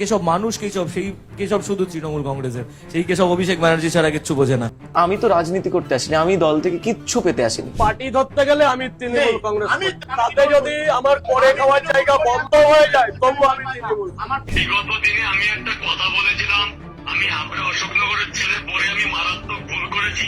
কেসব মানুষ কেসব শুধু তৃণমূল কংগ্রেসের সেই কেসব অভিষেক ব্যানার্জি ছাড়া কিচ্ছু বোঝে না। আমি তো রাজনীতি করতে আসিনি, আমি দল থেকে কিচ্ছু পেতে আসিনি। পার্টি ধরতে গেলে আমি তৃণমূল কংগ্রেস করি। তাতে যদি আমার করে খাওয়ার জায়গা বন্ধ হয়ে যায় তবু আমি তৃণমূল। বিগত দিনে আমি একটা কথা বলেছিলাম, আমি হাবড়া অশোকনগরের ছেলে পরে আমি মারাত্মক ভুল করেছি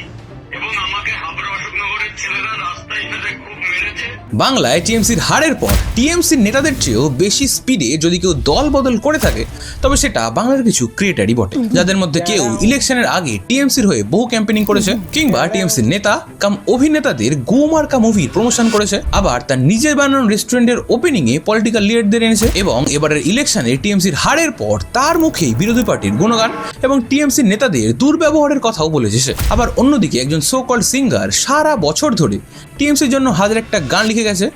এবং আমাকে হাবড়া অশোকনগরের ছেলেরা রাস্তায় ফেলে খুব মেরেছে। বাংলায় টিএমসির হারের পর টিএমসির নেতাদের চেয়েও বেশি স্পিডে যদি কেউ দল বদল করে থাকে তবে সেটা বাংলার কিছু ক্রিয়েটারই বটে, যাদের মধ্যে কেউ ইলেকশনের আগে টিএমসির হয়ে বহু ক্যাম্পেনিং করেছে, কিংবা টিএমসির নেতা কাম অভিনেতাদের গোমার্কা মুভির প্রমোশন করেছে, আবার তার নিজের বানানো রেস্টুরেন্টের ওপেনিং এ পলিটিক্যাল লিডারদের এনেছে এবং এবারের ইলেকশনে টিএমসির হারের পর তার মুখেই বিরোধী পার্টির গুণগান এবং টিএমসির নেতাদের দুর্ব্যবহারের কথাও বলেছে সে। আবার অন্যদিকে একজন সো কল্ড সিঙ্গার সারা বছর ধরে টিএমসির জন্য হাজার একটা গান লিখে গেছে,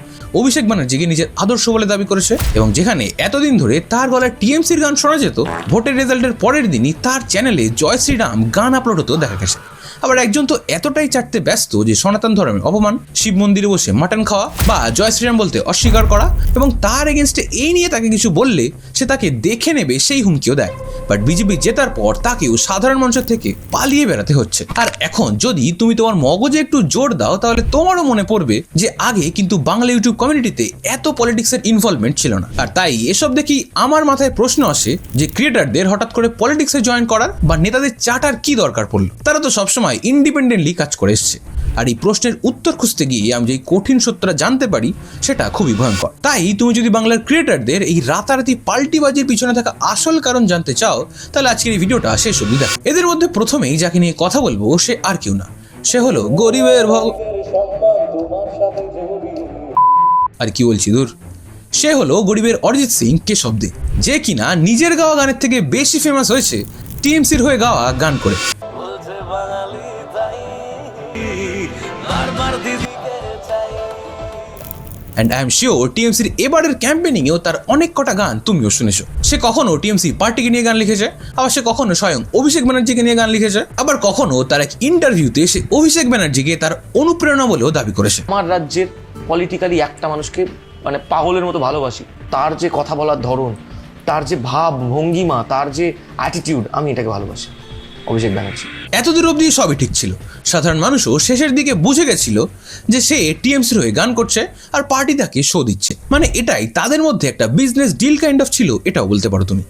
অভিষেক ব্যানার্জিকে নিজের আদর্শ বলে দাবি করেছে এবং যেখানে এতদিন ধরে তার গলায় টিএমসির গান শোনা যেত, ভোটের রেজাল্টের পরের দিনই তার চ্যানেলে জয় শ্রীরাম গান আপলোড হতো দেখা গেছে। আবার একজন তো এতটাই চাটতে ব্যস্ত যে সনাতন ধর্মের অপমান, শিব মন্দিরে বসে মাটন খাওয়া বা জয় শ্রীরাম বলতে অস্বীকার করা এবং তার এগেনস্টে এই নিয়ে তাকে কিছু বললে সে তাকে দেখে নেবে সেই হুমকিও দেয়। বাট বিজেপি জেতার পর তাকেও সাধারণ মানুষের থেকে পালিয়ে বেড়াতে হচ্ছে। আর এখন যদি তুমি তোমার মগজে একটু জোর দাও তাহলে তোমারও মনে পড়বে যে আগে কিন্তু বাংলা ইউটিউব কমিউনিটিতে এত পলিটিক্সের ইনভলভমেন্ট ছিল না। আর তাই এসব দেখি আমার মাথায় প্রশ্ন আসে যে ক্রিয়েটারদের হঠাৎ করে পলিটিক্সে জয়েন করার বা নেতাদের চাটার কি দরকার পড়লো? তারা তো সবসময় ইন্ডিপেন্ডেন্টলি কাজ করে এসছে। আর এই প্রশ্নের উত্তর খুঁজতে গিয়ে আমি যে কঠিন সত্যটা জানতে পারি সেটা খুবই ভয়ঙ্কর। তাই তুমি যদি বাংলার ক্রিয়েটারদের এই রাতারাতি পাল্টিবাজির পিছনে থাকা আসল কারণ জানতে চাও তাহলে আজকের এই ভিডিওটা শেষ অবধি দেখো। এদের মধ্যে প্রথমেই যাকে নিয়ে কথা বলবো সে আর কেউ না, সে হলো গরিবের আর কি বলছি দূর, সে হলো গরিবের অরিজিৎ সিং কেশব দে, যে কিনা নিজের গাওয়া গানের থেকে বেশি ফেমাস হয়েছে টিএমসির হয়ে গাওয়া গান করে। And I am sure টিএমসির এবারের ক্যাম্পেনিংয়েও তার অনেক কটা গান তুমিও শুনেছো। সে কখনো টিএমসি পার্টিকে নিয়ে গান লিখেছে, আবার সে কখনো স্বয়ং অভিষেক ব্যানার্জিকে নিয়ে গান লিখেছে, আবার কখনো তার এক ইন্টারভিউতে সে অভিষেক ব্যানার্জিকে তার অনুপ্রেরণা বলেও দাবি করেছে। আমার রাজ্যের পলিটিক্যালি একটা মানুষকে মানে পাগলের মতো ভালোবাসি, তার যে কথা বলার ধরন, তার যে ভাব ভঙ্গিমা, তার যে অ্যাটিটিউড, আমি এটাকে ভালোবাসি, অভিষেক ব্যানার্জি। এতদূর অবধি সবই ঠিক ছিল, সাধারণ মানুষও শেষের দিকে বুঝে গেছিল যে সে টিএমসির হয়ে গান করছে আর পার্টি তাকে শো দিচ্ছে, মানে এটাই তাদের মধ্যে একটা বিজনেস ডিল কাইন্ড অফ ছিল, এটাও বলতে পারো তুমি।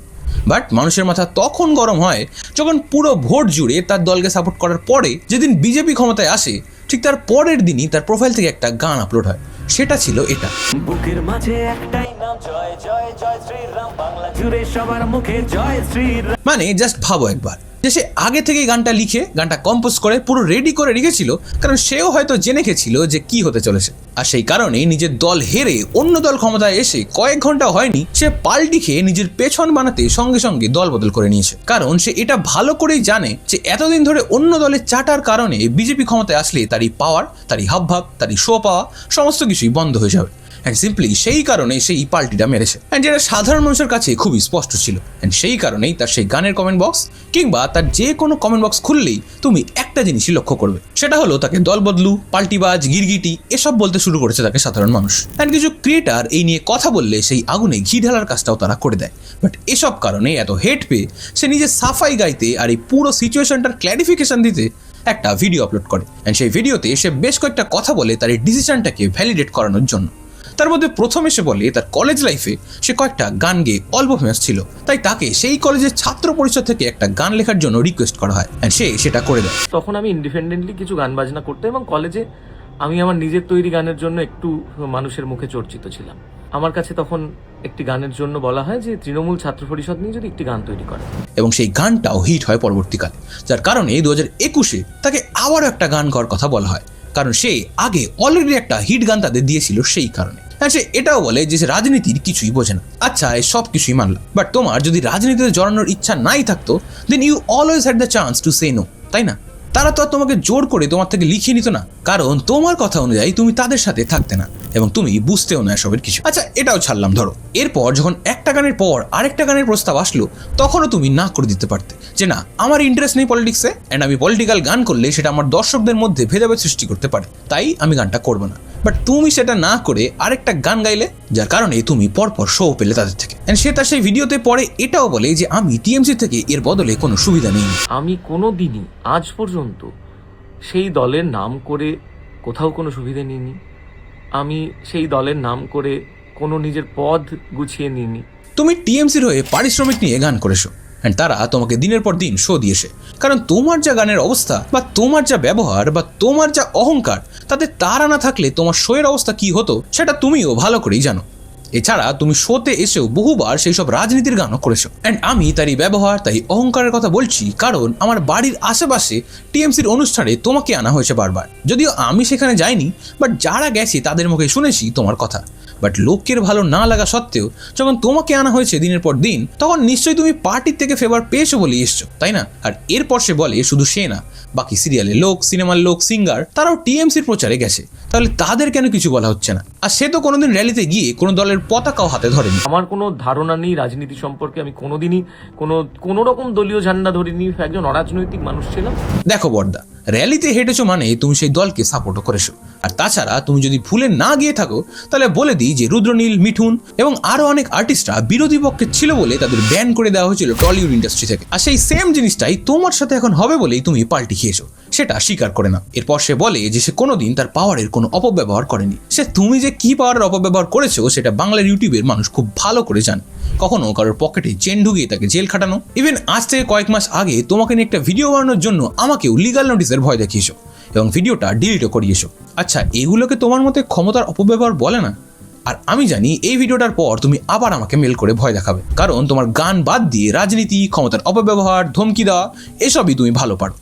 বাট মানুষের মাথা তখন গরম হয় যখন পুরো ভোট জুড়ে তার দলকে সাপোর্ট করার পরে যেদিন বিজেপি ক্ষমতায় আসে ঠিক তার পরের দিনই তার প্রোফাইল থেকে একটা গান আপলোড হয়, সেটা ছিল এটা। বুকের মাঝে একটাই নাম, জয় জয় জয় শ্রীরাম, বাংলা জুড়ে সবার মুখে জয় শ্রীরাম। মানে জাস্ট ভাবো একবার যে সে আগে থেকে গানটা লিখে গানটা কম্পোজ করে পুরো রেডি করে রেখেছিল, কারণ সেও হয়তো জেনে গেছিল যে কি হতে চলেছে। আর সেই কারণে নিজের দল হেরে অন্য দল ক্ষমতায় এসে কয়েক ঘন্টা হয়নি সে পাল্টি খেয়ে নিজের পেছন বানাতে সঙ্গে সঙ্গে দল বদল করে নিয়েছে, কারণ সে এটা ভালো করেই জানে যে এতদিন ধরে অন্য দলের চাটার কারণে বিজেপি ক্ষমতায় আসলে তারই পাওয়ার, তারই হাবভাব, তারই শো পাওয়া সমস্ত কিছুই বন্ধ হয়ে যাবে। অ্যান্ড সিম্পলি সেই কারণে সেই পাল্টিটা মেরেছে, অ্যান্ড যেটা সাধারণ মানুষের কাছে খুবই স্পষ্ট ছিল। অ্যান্ড সেই কারণেই তার সেই গানের কমেন্ট বক্স কিংবা তার যে কোনো কমেন্ট বক্স খুললেই তুমি একটা জিনিসই লক্ষ্য করবে, সেটা হলো তাকে দল বদলু, পাল্টিবাজ, গিরগিটি এসব বলতে শুরু করেছে তাকে সাধারণ মানুষ। অ্যান্ড কিছু ক্রিয়েটার এই নিয়ে কথা বললে সেই আগুনে ঘি ঢালার কাজটাও তারা করে দেয়। বাট এসব কারণে এত হেট পেয়ে সে নিজের সাফাই গাইতে আর এই পুরো সিচুয়েশনটার ক্ল্যারিফিকেশন দিতে একটা ভিডিও আপলোড করে। অ্যান্ড সেই ভিডিওতে সে বেশ কয়েকটা কথা বলে তার এই ডিসিশনটাকে ভ্যালিডেট করানোর জন্য। তার মধ্যে প্রথমে সে বলে তার কলেজ লাইফে সে কয়েকটা গান গেয়ে অল্প ফেমাস ছিল, তাই তাকে সেই কলেজের ছাত্র পরিষদ থেকে একটা গান লেখার জন্য রিকোয়েস্ট করা হয়, এন্ড সে সেটা করে দেয়। তখন আমি ইন্ডিপেন্ডেন্টলি কিছু গান বাজনা করতাম এবং কলেজে আমি আমার নিজের তৈরি গানের জন্য একটু মানুষের মুখে চর্চিত ছিলাম। আমার কাছে তখন একটি গানের জন্য বলা হয় যে তৃণমূল ছাত্র পরিষদ নিয়ে যদি একটি গান তৈরি করে, এবং সেই গানটাও হিট হয় পরবর্তীকালে, যার কারণে 2021-এ তাকে আবারও একটা গান করার কথা বলা হয়, কারণ সে আগে অলরেডি একটা হিট গান তাদের দিয়েছিল সেই কারণে। আর সে এটাও বলে যে সে রাজনীতির কিছুই বোঝে না। আচ্ছা, এই সব কিছুই মানলাম, বাট তোমার যদি রাজনীতিতে জড়ানোর ইচ্ছা নাই থাকতো then you always had the chance to say no, তাই না? তারা তো আর তোমাকে জোর করে তোমার থেকে লিখিয়ে নিত না, কারণ তোমার কথা অনুযায়ী তুমি তাদের সাথে থাকতে না এবং তুমি বুঝতেও না এসবের কিছু। আচ্ছা, এটাও ছাড়লাম, ধরো এরপর যখন একটা গানের পর আরেকটা গানের প্রস্তাব আসলো তখনও তুমি না করে দিতে পারতে যে না, আমার ইন্টারেস্ট নেই পলিটিক্সে, অ্যান্ড আমি পলিটিক্যাল গান করলে সেটা আমার দর্শকদের মধ্যে ভেদাভেদ সৃষ্টি করতে পারে, তাই আমি গানটা করবো না। বাট তুমি সেটা না করে আরেকটা গান গাইলে, যার কারণে তুমি পরপর শো পেলে তাদের থেকে। এন্ড সে তার সেই ভিডিওতে পরে এটাও বলে যে আমি টিএমসি থেকে এর বদলে কোনো সুবিধা নেইনি। আমি কোনো দিনই আজ পর্যন্ত সেই দলের নাম করে কোথাও কোনো সুবিধা নিইনি। আমি সেই দলের নাম করে কোনো নিজের পদ গুছিয়ে নিইনি। তুমি টিএমসির হয়ে পারিশ্রমিক নিয়ে গান করেছো, অ্যান্ড তারা তোমাকে দিনের পর দিন শো দিয়েছে, কারণ তোমার যা গানের অবস্থা বা তোমার যা ব্যবহার বা তোমার যা অহংকার, তাতে তারা না থাকলে তোমার শোয়ের অবস্থা কি হতো সেটা তুমিও ভালো করেই জানো। এছাড়া তুমি শোতে এসেও বহুবার সেই সব রাজনীতির গানও করেছো। অ্যান্ড আমি তারই ব্যবহার, তাই অহংকারের কথা বলছি, কারণ আমার বাড়ির আশেপাশে টিএমসির অনুষ্ঠানে তোমাকে আনা হয়েছে বারবার। যদিও আমি সেখানে যাইনি, বাট যারা গেছে তাদের মুখে শুনেছি তোমার কথা। বাট লোকের ভালো না লাগা সত্ত্বেও যখন তোমাকে আনা হয়েছে দিনের পর দিন, তখন নিশ্চয়ই তুমি পার্টির থেকে ফেভার পেয়েছো বলেই এসছো, তাই না? আর এরপর সে বলে শুধু সে না, বাকি সিরিয়ালের লোক, সিনেমার লোক, সিঙ্গার, তারাও টিএমসির প্রচারে গেছে, তাহলে তাদের কেন কিছু বলা হচ্ছে না? আর সে তো কোনোদিন র্যালিতে গিয়ে কোনো দলের পতাকাও হাতে ধরেনি। আমার কোনো ধারণা নেই রাজনীতি সম্পর্কে। আমি কোনোদিনই কোনো রকম দলীয় ঝান্ডা ধরিনি। একজন অরাজনৈতিক মানুষ ছিলাম। দেখো বর্দা, র্যালিতে হেঁটেছো মানে তুমি সেই দলকে সাপোর্টও করেছো। আর তাছাড়া তুমি যদি ভুলে না গিয়ে থাকো তাহলে বলে দিই যে রুদ্রনীল, মিঠুন এবং আরো অনেক আর্টিস্টরা বিরোধী পক্ষে ছিল বলে তাদের ব্যান করে দেওয়া হয়েছিল টলিউড ইন্ডাস্ট্রি থেকে। আর সেই সেম জিনিসটাই তোমার সাথে এখন হবে বলেই তুমি পাল্টি খেয়েছো, সেটা স্বীকার করে না। এরপর সে বলে যে সে কোনোদিন তার পাওয়ারের কোনো অপব্যবহার করেনি। সে তুমি যে কি পাওয়ারের অপব্যবহার করেছো সেটা বাংলার ইউটিউবের মানুষ খুব ভালো করে জানে। কখনো কারোর পকেটে চেন ঢুকিয়ে তাকে জেল খাটানো, ইভেন আজ থেকে কয়েক মাস আগে তোমাকে নিয়ে একটা ভিডিও বানানোর জন্য আমাকেও লিগাল নোটিসের ভয় দেখিয়েছো এবং ভিডিওটা ডিলিটও করিয়েছো। আচ্ছা, এগুলোকে তোমার মতে ক্ষমতার অপব্যবহার বলে না? আর আমি জানি এই ভিডিওটার পর তুমি আবার আমাকে মেল করে ভয় দেখাবে, কারণ তোমার গান বাদ দিয়ে রাজনীতি, ক্ষমতার অপব্যবহার, ধমকি দেওয়া এসবই তুমি ভালো পারো।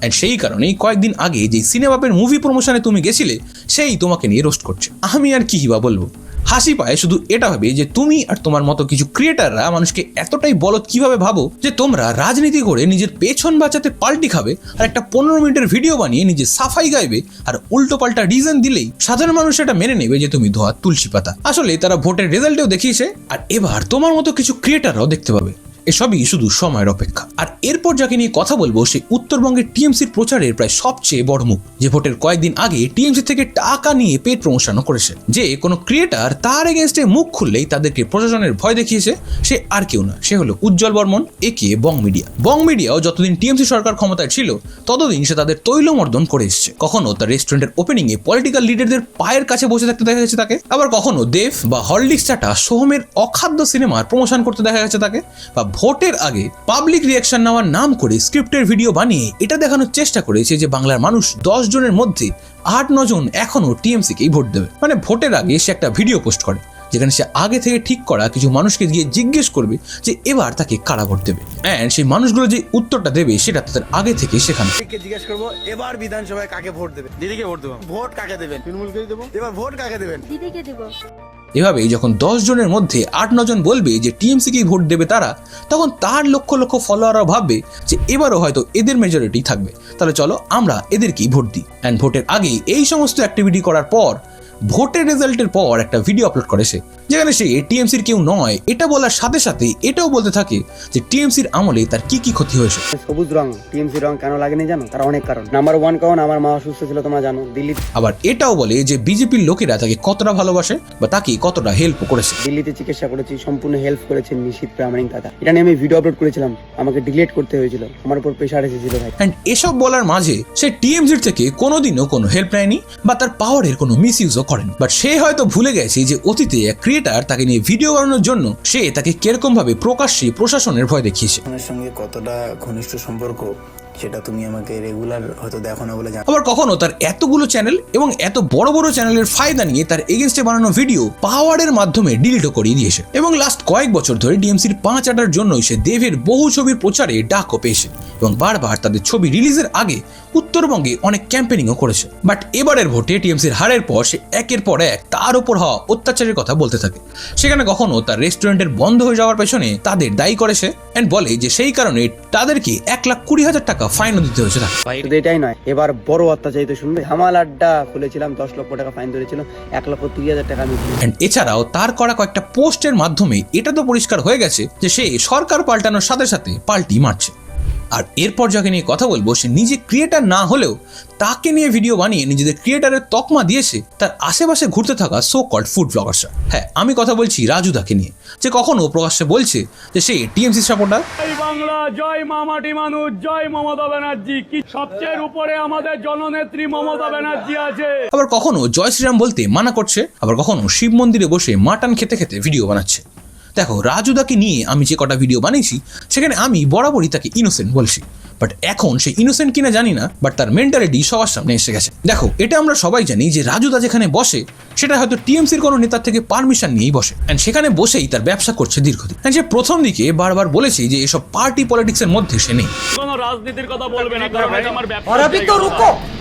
অ্যান্ড সেই কারণেই কয়েকদিন আগে যে সিনেমাপের মুভি প্রমোশনে তুমি গেছিলে সেই তোমাকে নিয়ে রোস্ট করছে। আমি আর কি বা বলবো, হাসি পায় শুধু এটা ভাবে যে তুমি আর তোমার মতো কিছু ক্রিয়েটাররা মানুষকে এতটাই বলদ কিভাবে ভাবো যে তোমরা রাজনীতি করে নিজের পেছন বাঁচাতে পাল্টি খাবে, আর একটা 15 মিনিটের ভিডিও বানিয়ে নিজে সাফাই গাইবে আর উল্টো পাল্টা রিজন দিলেই সাধারণ মানুষ এটা মেনে নেবে যে তুমি ধোয়া তুলসী পাতা। আসলে তারা ভোটের রেজাল্টেও দেখিয়েছে, আর এবার তোমার মতো কিছু ক্রিয়েটাররাও দেখতে পাবে। এসবই শুধু সময়ের অপেক্ষা। আর এরপর যাকে নিয়ে কথা বলবো সেই উত্তরবঙ্গের টিএমসির প্রচারের প্রায় সবচেয়ে বড় মুখ, যে ভোটের কয়েকদিন আগে টিএমসি থেকে টাকা নিয়ে পেড প্রমোশনও করেছে। যে কোনো ক্রিয়েটার তার এগেনস্টে মুখ খুললেই তাদেরকে প্রশাসনের ভয় দেখিয়েছে, সে আর কেউ না, সে হলো উজ্জ্বল বর্মন একে বং মিডিয়া। বং মিডিয়াও যতদিন টিএমসি সরকার ক্ষমতায় ছিল ততদিন সে তাদের তৈলমর্দন করে এসেছে। কখনো তার রেস্টুরেন্টের ওপেনিং এ পলিটিক্যাল লিডারদের পায়ের কাছে বসে থাকতে দেখা গেছে তাকে, আবার কখনো দেব বা হরলিক্স চাটা সোহমের অখাদ্য সিনেমার প্রমোশন করতে দেখা গেছে তাকে, বা ভোটের আগে পাবলিক রিয়াকশন নেওয়ার নাম করে স্ক্রিপ্টের ভিডিও বানিয়ে এটা দেখানোর চেষ্টা করেছে যে বাংলার মানুষ 10 জনের মধ্যে 8-9 জন এখনো টিএমসি কেই ভোট দেবে। মানে ভোটের আগে সে একটা ভিডিও পোস্ট করে যেখানে সে আগে থেকে ঠিক করা কিছু মানুষকে গিয়ে জিজ্ঞেস করবে যে এবার তাকে কারা ভোট দেবে, এন্ড সেই মানুষগুলো যে উত্তরটা দেবে সেটা তাদের আগে থেকে শেখানো। জিজ্ঞেস করবো এবার বিধানসভায় কাকে ভোট দেবে? দিদিকে ভোট দেবো। ভোট কাকে দেবেন? তৃণমূলকেই দেবো। এবার ভোট কাকে দেবেন? দিদিকে দেবো। এভাবেই যখন 10 জনের মধ্যে 8-9 জন বলবে যে টিএমসিকেই ভোট দেবে তারা, তখন তার লক্ষ লক্ষ ফলোয়াররা ভাববে যে এবারও হয়তো এদের মেজরিটি থাকবে, তাহলে চলো আমরা এদেরকেই ভোট দিই। অ্যান্ড ভোটের আগে এই সমস্ত অ্যাক্টিভিটি করার পর ভোটের রেজাল্টের পর একটা ভিডিও আপলোড করে সে, যেখানে সে টিএমসির কেউ নয় এটা বলার সাথে সাথে এটাও বলতে থাকে যে টিএমসির আমলে তার কি কি ক্ষতি হয়েছে। সবুজ রং টিএমসি রং কেন লাগেনি জানো? তার অনেক কারণ। নাম্বার 1 কারণ আমার মা অসুস্থ ছিল, তোমরা জানো। দিল্লি আবার এটাও বলে যে বিজেপির লোকেরা তাকে কতটা ভালোবাসে বা তাকে কতটা হেল্প করেছে। দিল্লিতে চিকিৎসা করেছি, সম্পূর্ণ হেল্প করেছেন নিশীথ প্রামাণিক দাদা। এটা নিয়ে আমি ভিডিও আপলোড করেছিলাম, আমাকে ডিলিট করতে হয়েছিল, আমার উপর প্রেশার এসেছিল ভাই। এন্ড এসব বলার মাঝে সে টিএমসির থেকে কোনোদিনও কোনো হেল্প নেয়নি বা তার পাওয়ারের কোনো মিসইউজও করেনি। বাট সে হয়তো ভুলে গেছে যে অতীতে এক ক্রিয়েটার তাকে নিয়ে ভিডিও বানানোর জন্য সে তাকে কিরকম ভাবে প্রকাশ্যে প্রশাসনের ভয় দেখিয়েছে। আমার সঙ্গে কতটা ঘনিষ্ঠ সম্পর্ক সেটা তুমি আমাকে রেগুলার হয়তো দেখো না বলে জানো। আবার কখনো তার এতগুলো চ্যানেল এবং এত বড় বড় চ্যানেলের ফায়দা নিয়ে তার এগেনস্টে বানানো ভিডিও পাওয়ারের মাধ্যমে ডিলিটও করিয়ে দিয়েছে। এবং লাস্ট কয়েক বছর ধরে টিএমসির 5 আটার জন্যই সে দেবের বহু ছবির প্রচারে ডাকও পেয়েছে এবং বারবার তাদের ছবি রিলিজের আগে উত্তরবঙ্গে অনেক ক্যাম্পেনিংও করেছে। বাট এবারের ভোটে টিএমসির হারের পর সে একের পর এক তার উপর হওয়া অত্যাচারের কথা বলতে থাকে। সেখানে কখনো তার রেস্টুরেন্টের বন্ধ হয়ে যাওয়ার পেছনে তাদের দায়ী করেছে এন্ড বলে যে সেই কারণে তাদেরকে 1,20,000 টাকা ফাইনও দিতে হয়েছে। শুধু এটাই নয়, এবার বড় অত্যাচারিত শুনবে। হামাল আড্ডা খুলেছিলাম, 10 লক্ষ টাকা ফাইন ধরেছিল, 1,20,000 টাকা আমি। এছাড়াও তার করা কয়েকটা পোস্টের মাধ্যমে এটা তো পরিষ্কার হয়ে গেছে যে সে সরকার পাল্টানোর সাথে সাথে পাল্টি মারছে। আর এরপর যাকে নিয়ে কথা বলবো সে নিজে ক্রিয়েটার না হলেও তাকে নিয়ে ভিডিও বানিয়ে নিজেদের ক্রিয়েটারের তকমা দিয়েছে তার আশেপাশে ঘুরতে থাকা সো কল্ড ফুড ব্লগার্সরা। হ্যাঁ, আমি কথা বলছি রাজু দাকে নিয়ে, যে কখনো প্রকাশ্যে বলছে যে সে টিএমসি সাপোর্টার। জয় বাংলা, জয় মামাটি মানুষ, জয় মমতা ব্যানার্জি। কি সবচেয়ে উপরে আমাদের জননেত্রী মমতা ব্যানার্জি আছে। আবার কখনো জয় শ্রীরাম বলতে মানা করছে, আবার কখনো শিব মন্দিরে বসে মাটন খেতে খেতে ভিডিও বানাচ্ছে। দেখো, রাজুদাকে নিয়ে আমি যে কটা ভিডিও বানিয়েছি সেখানে আমি বরাবরই তাকে ইনোসেন্ট বলছি, বাট এখন সে ইনোসেন্ট কিনা জানি না, বাট তার মেন্টালিটি সবার সামনে এসে গেছে। দেখো, এটা আমরা সবাই জানি যে রাজুদা যেখানে বসে সেটা হয়তো টিএমসির কোনো নেতার থেকে পারমিশন নিয়েই বসে, অ্যান্ড সেখানে বসেই তার ব্যবসা করছে দীর্ঘদিন। অ্যান্ড সে প্রথম দিকে বারবার বলেছে যে এসব পার্টি পলিটিক্সের মধ্যে সে নেই, কোনো রাজনীতির কথা বলবে না, কারণ এটা আমার ব্যবসা।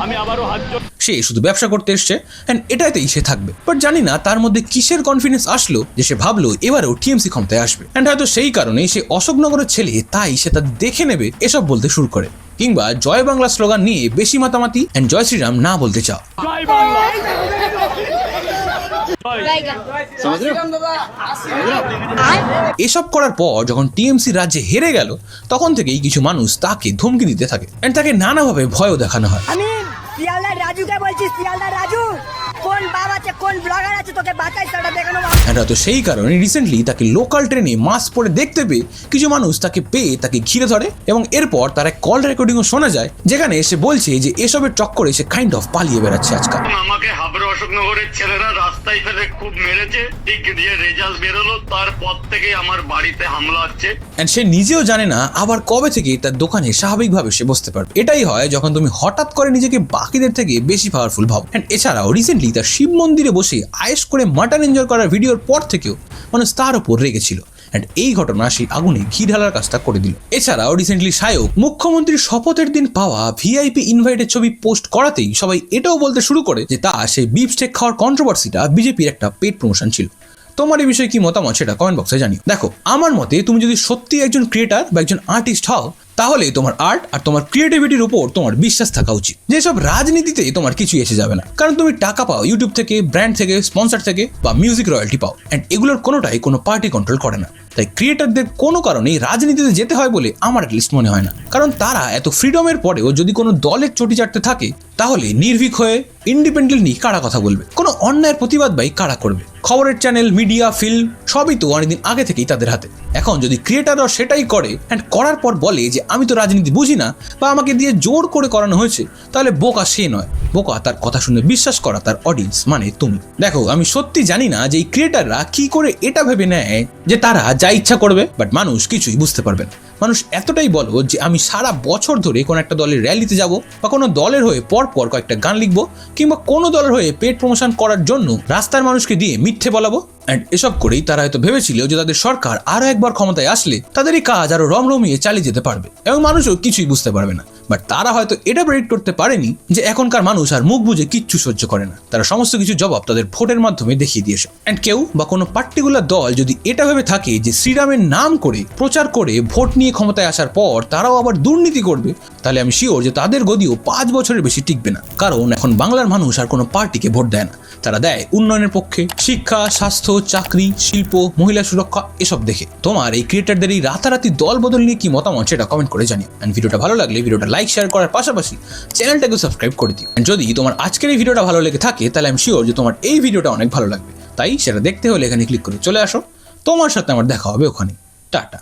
আমি আবারও হাত সে শুধু ব্যবসা করতে এসছে অ্যান্ড এটাতেই সে থাকবে। বাট জানি না তার মধ্যে কিসের কনফিডেন্স আসলো যে সে ভাবলো এবারেও টিএমসি ক্ষমতায় আসবে, অ্যান্ড হয়তো সেই কারণেই সে অশোকনগরের ছেলে, তাই সে তাদের দেখে নেবে এসব বলতে শুরু করে, কিংবা জয় বাংলা স্লোগান নিয়ে বেশি মাতামাতি অ্যান্ড জয় শ্রীরাম না বলতে চাও। জয় বাংলা। এসব করার পর যখন টিএমসি রাজ্যে হেরে গেল তখন থেকেই কিছু মানুষ তাকে ধমকি দিতে থাকে এন্ড তাকে নানাভাবে ভয়ও দেখানো হয়। আমি শিয়ালদার রাজুকে বলছি, শিয়ালদার রাজু কোন বাবা আছে, কোন ব্লগার আছে, তোকে বাঁচাই সেটা দেখানো। এন্ড হয়তো সেই কারণে রিসেন্টলি তাকে লোকাল ট্রেনে মাস্ক পরে দেখতে পেয়ে কিছু মানুষ তাকে পেয়ে তাকে ঘিরে ধরে, এবং এরপর তার এক কল রেকর্ডিংও শোনা যায় যেখানে সে বলছে যে এসবের চক্করে সে কাইন্ড অফ পালিয়ে বেড়াচ্ছে আজকাল। আমাকে হাবড়া অশোকনগরের ছেলেরা রাস্তায় ফেলে খুব মেরেছে, ঠিক দিয়ে রেজাল্ট বেরোলো তারপর থেকে আমার বাড়িতে হামলা হচ্ছে। এন্ড সে নিজেও জানে না আবার কবে থেকে তার দোকানে স্বাভাবিকভাবে সে বসতে পারবে। এটাই হয় যখন তুমি হঠাৎ করে নিজেকে বাকিদের থেকে বেশি পাওয়ারফুল ভাবো। এন্ড এছাড়াও রিসেন্টলি তার শিব মন্দিরে বসে আয়েশ করে মাটন এনজয় করার ভিডিওর পর থেকেও মানুষ তার উপর রেগেছিল, এন্ড এই ঘটনা সেই আগুনে ঘি ঢালার কাজটা করে দিল। এছাড়াও রিসেন্টলি সায়ক মুখ্যমন্ত্রীর শপথের দিন পাওয়া ভিআইপি ইনভাইটের ছবি পোস্ট করাতেই সবাই এটাও বলতে শুরু করে যে তা সেই বিফ স্টেক খাওয়ার কন্ট্রোভার্সিটা বিজেপির একটা পেট প্রমোশন ছিল। তোমার এই বিষয়ে কি মতামত সেটা কমেন্ট বক্সে জানিও। দেখো, আমার মতে তুমি যদি সত্যি একজন ক্রিয়েটার বা একজন আর্টিস্ট হও তাহলে তোমার আর্ট আর তোমার ক্রিয়েটিভিটির উপর তোমার বিশ্বাস থাকা উচিত। যেসব রাজনীতিতে তোমার কিছু এসে যাবে না, কারণ তুমি টাকা পাও ইউটিউব থেকে, ব্র্যান্ড থেকে, স্পন্সর থেকে বা মিউজিক রয়্যালটি পাও, অ্যান্ড এগুলোর কোনোটাই কোনো পার্টি কন্ট্রোল করে না। তাই ক্রিয়েটারদের কোনো কারণেই রাজনীতিতে যেতে হয় বলে আমার লিস্ট মনে হয় না, কারণ তারা এত ফ্রিডমের পরেও যদি কোনো দলের চটি চাটতে থাকে তাহলে নির্ভীক হয়ে ইন্ডিপেন্ডেন্টলি কারা কথা বলবে, কোনো অন্যায়ের প্রতিবাদ বাই কারা করবে? খবরের চ্যানেল, মিডিয়া, ফিল্ম সবই তো অনেকদিন আগে থেকেই তাদের হাতে। এখন যদি ক্রিয়েটাররা সেটাই করে অ্যান্ড করার পর বলে যে আমি তো রাজনীতি বুঝি না বা আমাকে দিয়ে জোর করে করানো হয়েছে, তাহলে বোকা সে নয়, বোকা তার কথা শুনে বিশ্বাস করা তার অডিয়েন্স মানে তুমি। দেখো, আমি সত্যি জানি না যে এই ক্রিয়েটাররা কি করে এটা ভেবে নেয় যে তারা যা ইচ্ছা করবে, বাট মানুষ কিছুই বুঝতে পারবে না। মানুষ এতটাই বলো যে আমি সারা বছর ধরে কোনো একটা দলের র্যালিতে যাব বা কোনো দলের হয়ে পরপর কয়েকটা গান লিখবো, কিংবা কোনো দলের হয়ে পেট প্রমোশন করার জন্য রাস্তার মানুষকে দিয়ে মিথ্যে বলাবো, অ্যান্ড এসব করেই তারা হয়তো ভেবেছিল যে তাদের সরকার আরো একবার ক্ষমতায় আসলে তাদের এই কাজ আরো রমরমিয়ে চালিয়ে যেতে পারবে এবং মানুষও কিছুই বুঝতে পারবে না। বাট তারা হয়তো এটা প্রেডিক্ট করতে পারেনি যে এখনকার মানুষ আর মুখ বুঝে কিচ্ছু সহ্য করে না, তারা সমস্ত কিছু জবাব তাদের ভোটের মাধ্যমে দেখিয়ে দিয়েছে। অ্যান্ড কেউ বা কোনো পার্টিকুলার দল যদি এটা ভেবে থাকে যে শ্রীরামের নাম করে প্রচার করে ভোট নিয়ে ক্ষমতায় আসার পর তারাও আবার দুর্নীতি করবে, তাহলে আমি শিওর যে তাদের গদিও 5 বছরের বেশি টিকবে না। কারণ এখন বাংলার মানুষ আর কোনো পার্টিকে ভোট দেয় না, তারা দেয় উন্নয়নের পক্ষে, শিক্ষা, স্বাস্থ্য, চাকরি, শিল্প, মহিলা সুরক্ষা এসব দেখে। তোমার এই ক্রিয়েটারদের এই রাতারাতি দল বদল নিয়ে কি মতামত সেটা কমেন্ট করে জানিও। এন্ড ভিডিওটা ভালো লাগলে ভিডিওটা লাইক শেয়ার করার পাশাপাশি চ্যানেলটাকে সাবস্ক্রাইব করে দিও। এন্ড যদি তোমার আজকের এই ভিডিওটা ভালো লেগে থাকে তাহলে আমি শিওর যে তোমার এই ভিডিওটা অনেক ভালো লাগবে, তাই সেটা দেখতে হলে এখানে ক্লিক করে চলে আসো। তোমার সাথে আমার দেখা হবে ওখানে। টাটা।